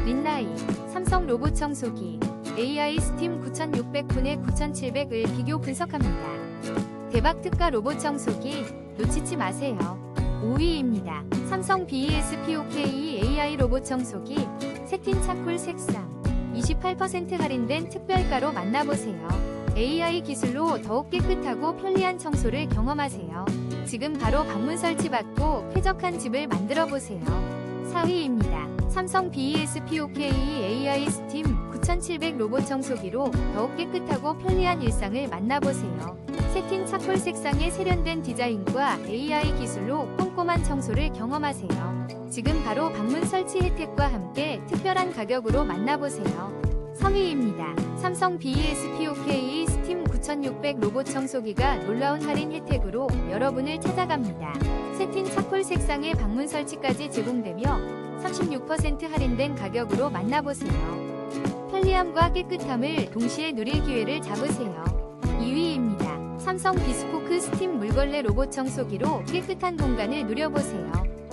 린나이, 삼성 로봇 청소기, AI 스팀 9600분의 9700을 비교 분석합니다. 대박 특가 로봇 청소기 놓치지 마세요. 5위입니다. 삼성 BESPOK AI 로봇 청소기 세틴 차콜 색상 28% 할인된 특별가로 만나보세요. AI 기술로 더욱 깨끗하고 편리한 청소를 경험하세요. 지금 바로 방문 설치받고 쾌적한 집을 만들어보세요. 4위입니다. 삼성 BESPOK AI 스팀 9700 로봇 청소기로 더욱 깨끗하고 편리한 일상을 만나보세요. 세틴 차콜 색상의 세련된 디자인과 AI 기술로 꼼꼼한 청소를 경험하세요. 지금 바로 방문 설치 혜택과 함께 특별한 가격으로 만나보세요. 3위입니다. 삼성 BESPOK 스팀 9600 로봇 청소기가 놀라운 할인 혜택으로 여러분을 찾아갑니다. 세틴 차콜 색상의 방문 설치까지 제공되며 36% 할인된 가격으로 만나보세요. 편리함과 깨끗함을 동시에 누릴 기회를 잡으세요. 2위입니다. 삼성 비스포크 스팀 물걸레 로봇 청소기로 깨끗한 공간을 누려보세요.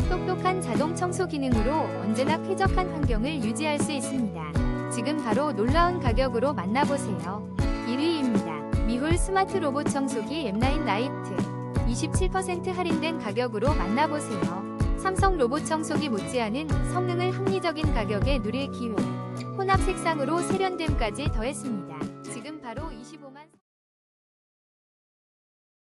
똑똑한 자동 청소 기능으로 언제나 쾌적한 환경을 유지할 수 있습니다. 지금 바로 놀라운 가격으로 만나보세요. 1위입니다. 미홀 스마트 로봇 청소기 M9 라이트 27% 할인된 가격으로 만나보세요. 삼성 로봇 청소기 못지않은 성능을 합리적인 가격에 누릴 기회. 혼합 색상으로 세련됨까지 더했습니다.